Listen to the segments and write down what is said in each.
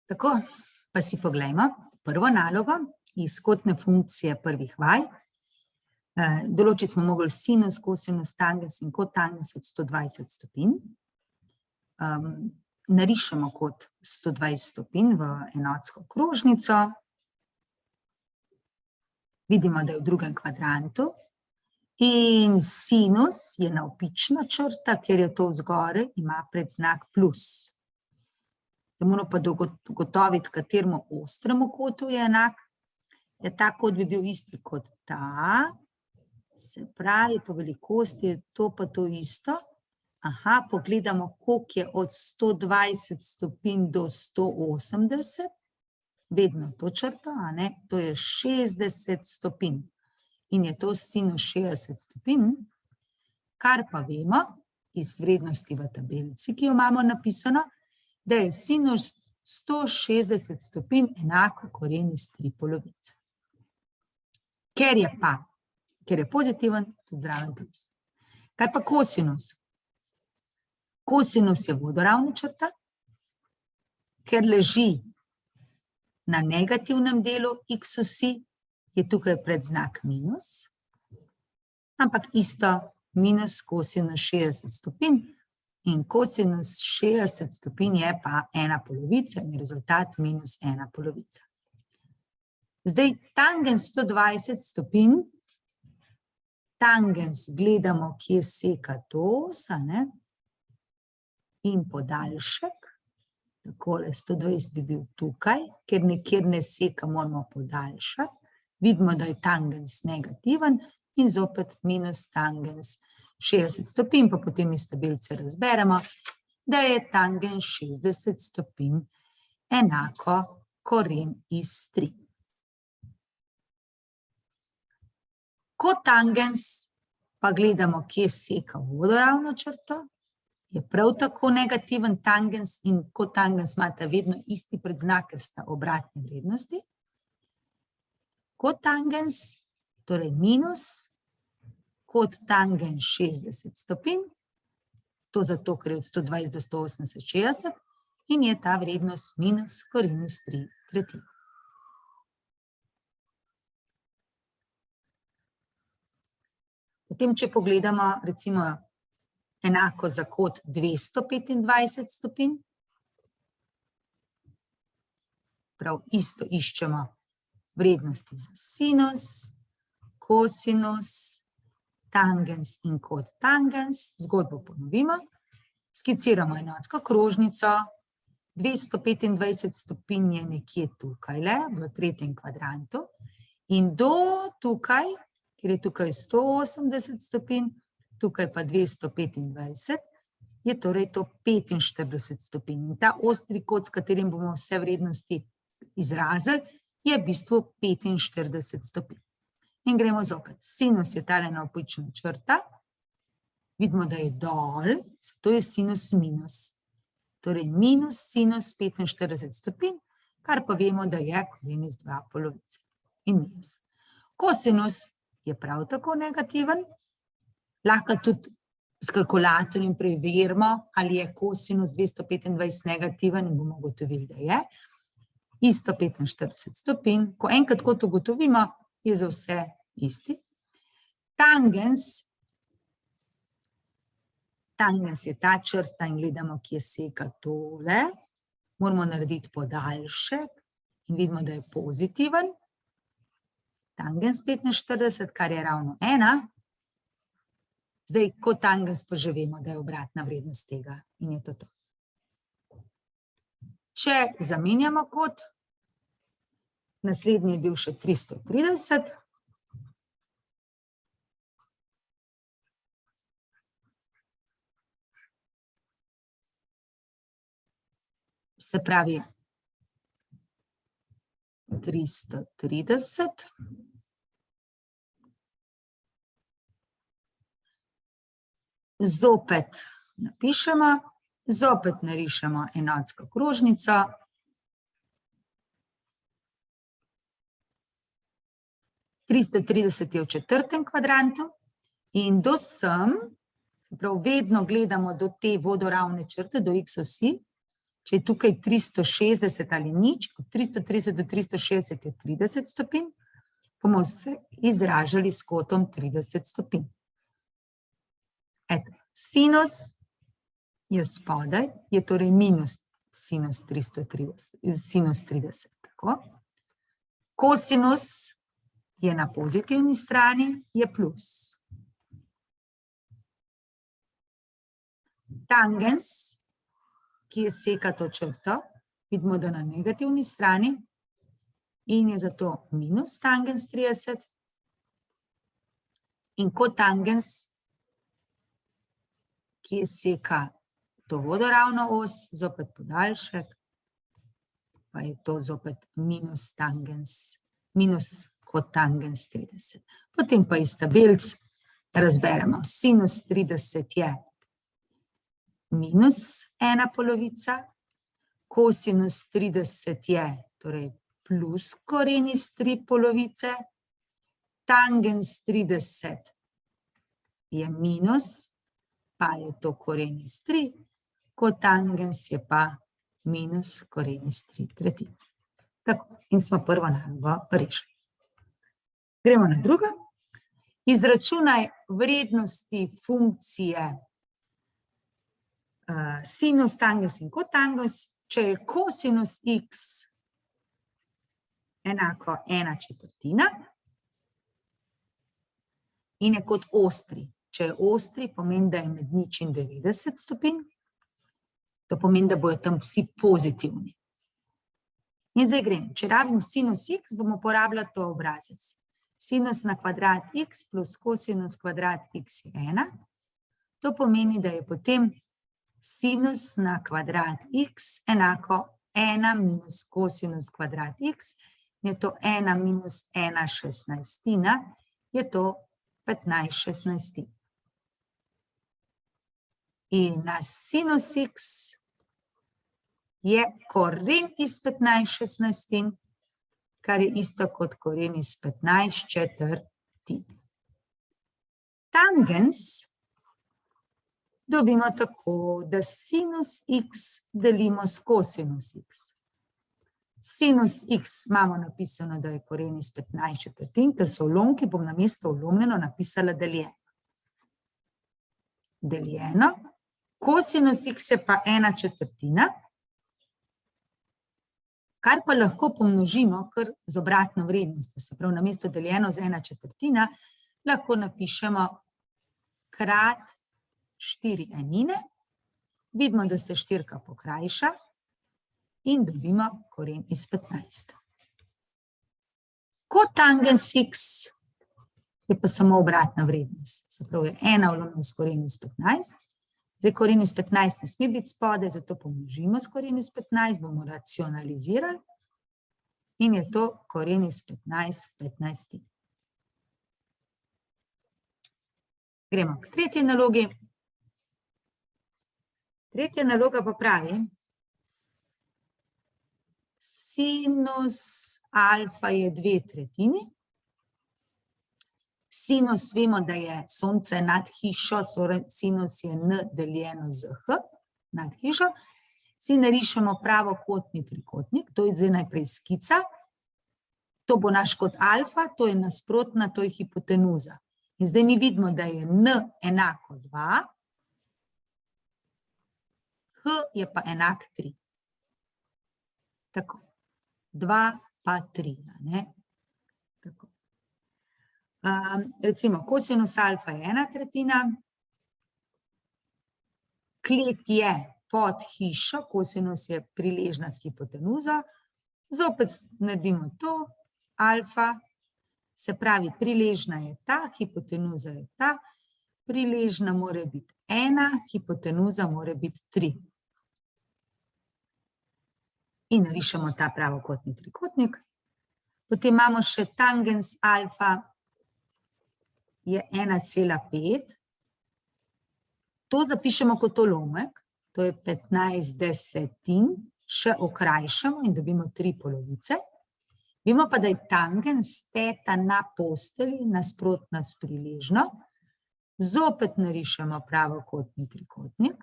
Tako, pa si poglejmo prvo nalogo iz kotne funkcije prvih vaj. Določiti smo mogli sinus, kosinus, tangens in kotangens od 120 stopinj. Narišemo kot 120 stopinj v enotsko krožnico. Vidimo, da je v drugem kvadrantu. In sinus je navpična črta, ker je to vzgore, ima predznak plus. Moramo pa ugotoviti, kateremu ostremu kotu je enak. Ta kot bi bil isti kot ta. Se pravi, po velikosti je to pa to isto. Aha, pogledamo, koliko je od 120 stopinj do 180. Vedno to črto, a ne? To je 60 stopinj. In je to sinus 60 stopinj. Kar pa vemo iz vrednosti v tabelici, ki jo imamo napisano, da je sinus 160 stopinj enako koren iz 3 polovice. Ker je pozitiven, tudi zraven plus. Kaj pa kosinus? Kosinus je vodoravna črta, ker leži na negativnem delu x osi, je tukaj predznak minus, ampak isto minus kosinus 60 stopinj in kosinus 60 stopinj je pa 1 polovica in rezultat minus 1 polovica. Zdaj, tangens 120 stopinj, tangens gledamo, kje seka to osa, ne? In podaljšek, takole 120 bi bil tukaj, ker nekjer ne seka, moramo podaljšati. Vidimo, da je tangens negativen in zopet minus tangens 60 stopinj, pa potem iz tabelice razberemo, da je tangens 60 stopinj enako koren iz 3. Kotangens pa gledamo, kje seka vodoravno črto, je prav tako negativen tangens in kotangens imata vedno isti predznak, ker sta obratne vrednosti. Kotangens, torej minus, kotangens 60 stopinj, to zato, ker je od 120 do 180 60, in je ta vrednost minus koren iz 3/3. Potem, če pogledamo, recimo, enako za kot 225 stopinj, prav isto iščemo vrednosti za sinus, kosinus, tangens in kotangens, zgodbo ponovimo, skiciramo enotsko krožnico, 225 stopinj je nekje tukajle, v 3. kvadrantu, in do tukaj, ker je tukaj 180 stopinj, tukaj pa 225, je torej to 45 stopinj. In ta ostri kot, s katerim bomo vse vrednosti izrazili, je v bistvu 45 stopinj. In gremo zopet. Sinus je tale navpična črta. Vidimo, da je dol, zato je sinus minus. Torej minus sinus 45 stopinj, kar pa vemo, da je koren iz 2 polovice. In minus. Kosinus je prav tako negativen. Lahko tudi s kalkulatorjem preverimo, ali je kosinus 225 negativen in bomo ugotovili, da je. Isto 45 stopinj. Ko enkrat kot ugotovimo, je za vse isti. Tangens je ta črta in gledamo, kje seka tole. Moramo narediti podaljšek in vidimo, da je pozitiven. Tangens 45, kar je ravno 1. Zdaj, kotangens pa že vemo, da je obratna vrednost tega in je to to. Če zamenjamo kot, naslednji je bil še 330. Se pravi 330. Zopet napišemo, zopet narišemo enotsko krožnico. Tristo trideset je v 4. kvadrantu in do sem, prav vedno gledamo do te vodoravne črte, do x osi. Če je tukaj 360 ali nič, od 330 do 360 je 30 stopinj, bomo se izražali s kotom 30 stopinj. Eto, sinus je spodaj, je torej minus sinus 30, tako. Kosinus je na pozitivni strani, je plus. Tangens, ki je seka to črto, vidimo, da na negativni strani in je zato minus tangens 30. In kotangens, ki je seka to vodoravno os, zopet podaljšek, pa je to zopet minus tangens, minus kotangens 30. Potem pa iz tabelc razberemo. Sinus 30 je minus 1/2, kosinus 30 je, torej plus koren iz 3/2, tangens 30 je minus, pa je to koren iz 3, kotangens je pa minus koren iz 3/3. Tako, in smo prvo nalogo rešili. Gremo na drugo. Izračunaj vrednosti funkcije sinus, tangens in kotangens, če je kosinus x enako 1/4 in je kot ostri. Če je ostri, pomeni, da je med nič in 90 stopinj. To pomeni, da bojo tam vsi pozitivni. In zdaj grem. Če rabimo sinus x, bomo uporabljali to obrazec. Sinus na kvadrat x plus kosinus kvadrat x je 1. To pomeni, da je potem sinus na kvadrat x enako 1 minus kosinus kvadrat x. Je to 1 minus 1/16, je to 15/16. In naš sinus x je koren iz 15/16, kar je isto kot koren iz 15/4. Tangens dobimo tako, da sinus x delimo s kosinus x. Sinus x imamo napisano, da je koren iz 15/4, ker so ulomki, bom namesto ulomljeno napisala deljeno. Deljeno. Kosinus x je pa 1/4, kar pa lahko pomnožimo kar z obratno vrednostjo. Se pravi, namesto deljeno z 1/4 lahko napišemo krat 4 enine. Vidimo, da se štirka pokrajša in dobimo koren iz 15. Kotangens x je pa samo obratna vrednost. Se pravi, je 1 vlomljeno s koren iz 15. Zdaj, koren iz 15 ne sme biti spodaj, zato pomnožimo s koren iz 15, bomo racionalizirali in je to koren iz 15/15. Gremo k tretji nalogi. Tretja naloga pa pravi, sinus alfa je 2/3. Sinus vemo, da je sonce nad hišo, sinus je n deljeno z h nad hišo. Si narišemo pravokotni trikotnik, to je zdaj najprej skica. To bo naš kot alfa, to je nasprotna, to je hipotenuza. In zdaj mi vidimo, da je n enako 2, h je pa enak 3. Tako, 2 pa 3, ne? Tako. Recimo, kosinus alfa je 1/3, klet je pod hišo, kosinus je priležna s hipotenuzo, zopet naredimo to, alfa, se pravi, priležna je ta, hipotenuza je ta, priležna mora biti 1, hipotenuza mora biti 3. In narišemo ta pravokotni trikotnik. Potem imamo še tangens alfa je 1,5. To zapišemo kot ulomek, to je 15/10, še okrajšamo in dobimo 3 polovice. Vemo pa, da je tangens teta na postelji nasprotna s priležno. Zopet narišemo pravokotni trikotnik.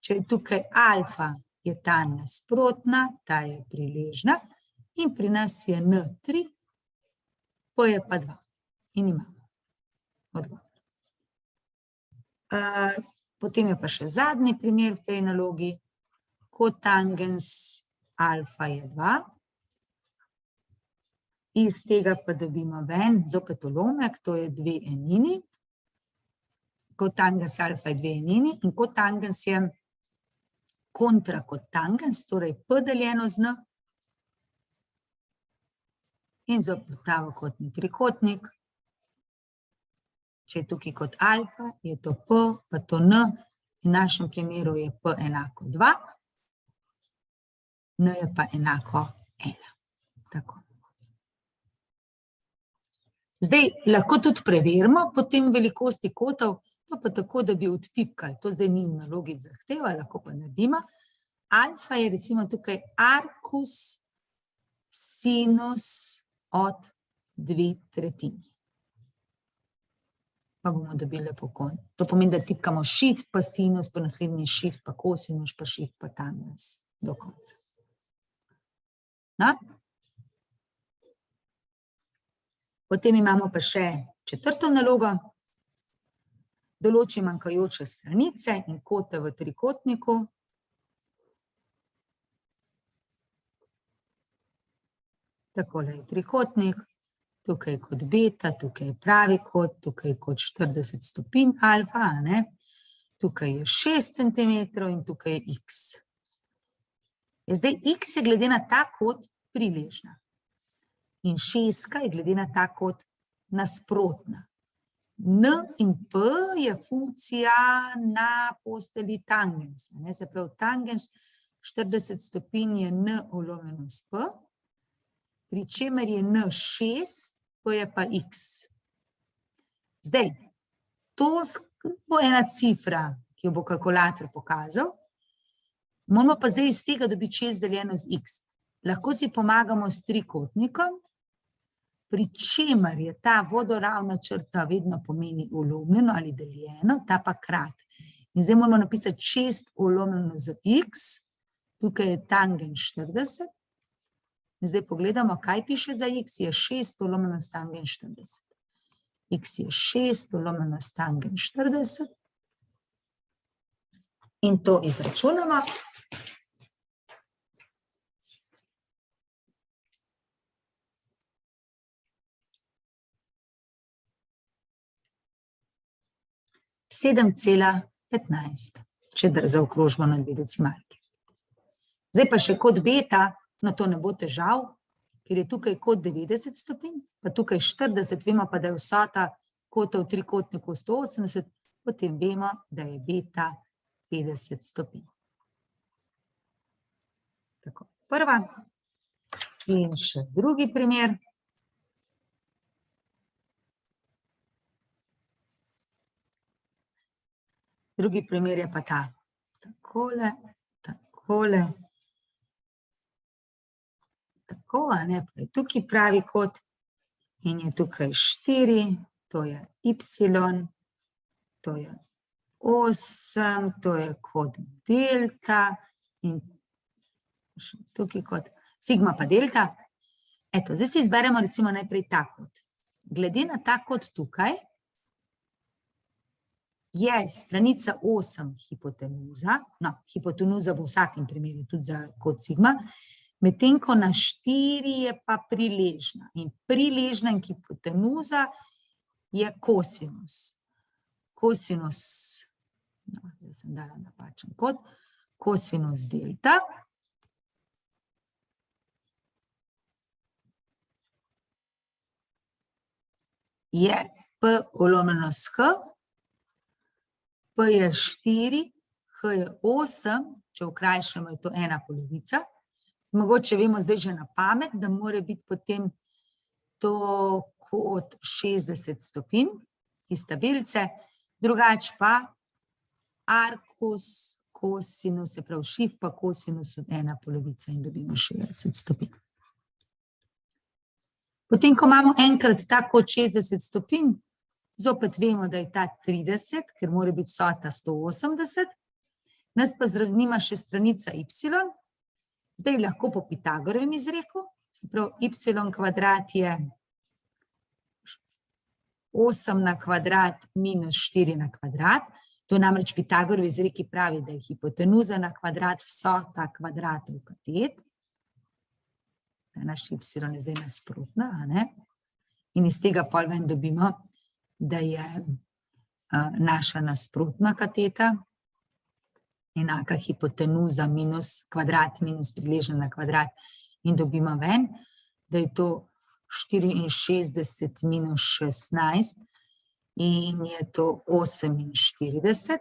Če je tukaj alfa je ta nasprotna, ta je priležna in pri nas je N3, P je pa 2 in imamo odgovor. Potem je pa še zadnji primer v tej nalogi, kotangens alfa je 2. Iz tega pa dobimo ven, zopet ulomek, to je 2 enini. Kotangens alfa je 2 enini in kotangens je kontra kotangens, torej P deljeno z N. In zopet pravokotni trikotnik. Če je tukaj kot alfa, je to P, pa to N. V našem primeru je P enako 2, N je pa enako 1. Tako. Zdaj, lahko tudi preverimo potem velikosti kotov, to pa tako, da bi odtipkali. To zdaj ni v nalogi zahteva, lahko pa naredimo. Alfa je recimo tukaj arcus sinus od 2/3. Pa bomo dobili lepo konj. To pomeni, da tipkamo shift pa sinus, pa naslednji shift pa kosinus, pa shift pa tangens do konca. No? Potem imamo pa še četrto nalogo. Določi manjkajoče stranice in kote v trikotniku. Takole je trikotnik. Tukaj kot beta, tukaj je pravi kot, tukaj kot 40 stopinj alfa, ne? Tukaj je 6 cm in tukaj je x. Zdaj, x je glede na ta kot priležna. In 6 je glede na ta kot nasprotna. N in P je funkcija na posteli tangens. Se pravi, tangens 40 stopinj je N ulovljeno s P, pri čemer je N 6, P je pa x. Zdaj, to bo ena cifra, ki jo bo kalkulator pokazal. Moramo pa zdaj iz tega dobiti 6 deljeno z x. Lahko si pomagamo s trikotnikom, pri čemer je ta vodoravna črta vedno pomeni ulovljeno ali deljeno, ta pa krat. In zdaj moramo napisati 6 ulovljeno z x, tukaj je tangens 40. In zdaj pogledamo, kaj piše za x, je 6 ulovljeno s tangens 40. X je 6 ulovljeno s tangens 40. In to izračunamo. Sedem cela 15, če zaokrožimo na 2 decimalki. Zdaj pa še kot beta, no to ne bo težav, ker je tukaj kot 90 stopinj, pa tukaj 40, vemo pa, da je vsota kota v trikotniku 180, potem vemo, da je beta 50 stopinj. Tako, prva. In še drugi primer. Drugi primer je pa ta. Takole, takole. Tako, a ne, pa je tukaj pravi kot in je tukaj 4, to je y, to je 8, to je kot delta in tukaj kot sigma pa delta. Eto, zdaj si izberemo recimo najprej ta kot. Glede na ta kot tukaj, je stranica 8 hipotenuza, no, hipotenuza v vsakem primeru tudi za kot sigma, medtem ko na 4 je pa priležna. In priležna in hipotenuza je kosinus. Kosinus, no, zdaj sem dala napačen kot, kosinus delta. Je P ulovljeno s H, P je 4, H je 8, če vkrajšamo je to 1/2. Mogoče vemo zdaj že na pamet, da mora biti potem to kot 60 stopinj iz tabelice, drugače pa arcus kosinus, se pravi shift pa kosinus od 1/2 in dobimo 60 stopinj. Potem, ko imamo enkrat ta kot 60 stopinj, zopet vemo, da je ta 30, ker mora biti vsota 180, Nas pa zanima še stranica y, zdaj lahko po Pitagorjevem izreku, se pravi, y kvadrat je 8 na kvadrat minus 4 na kvadrat, to namreč Pitagorjev izrek pravi, da je hipotenuza na kvadrat vsota kvadratov katet, naš y je zdaj nasprotna, a ne? In iz tega pol ven dobimo, da je naša nasprotna kateta enaka hipotenuza minus kvadrat minus priležen na kvadrat in dobimo ven, da je to 64 minus 16 in je to 48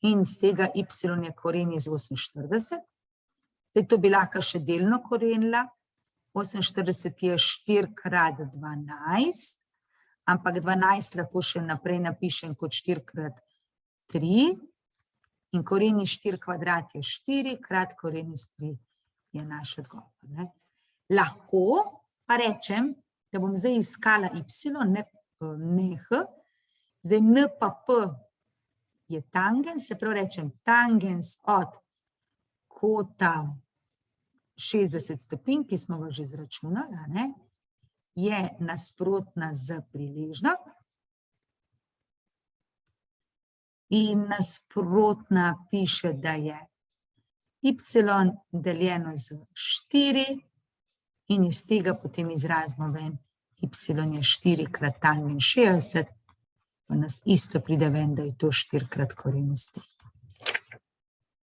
in z tega y je koren iz 48. Zdaj to bi lahko še delno korenila. 48 je 4 krat 12, ampak 12 lahko še naprej napišem kot 4 krat 3 in koren iz 4 kvadrat je 4 krat koren iz 3 je naš odgovor. Ne? Lahko pa rečem, da bom zdaj iskala y, ne h, zdaj n pa p je tangens, se pravi rečem tangens od kota 60 stopinj, ki smo ga že izračunali, ne, je nasprotna z priležno in nasprotna piše, da je y deljeno z 4 in iz tega potem izrazimo ven y je 4 krat tangens 60, pa nas isto pride ven, da je to 4 krat koren iz 3.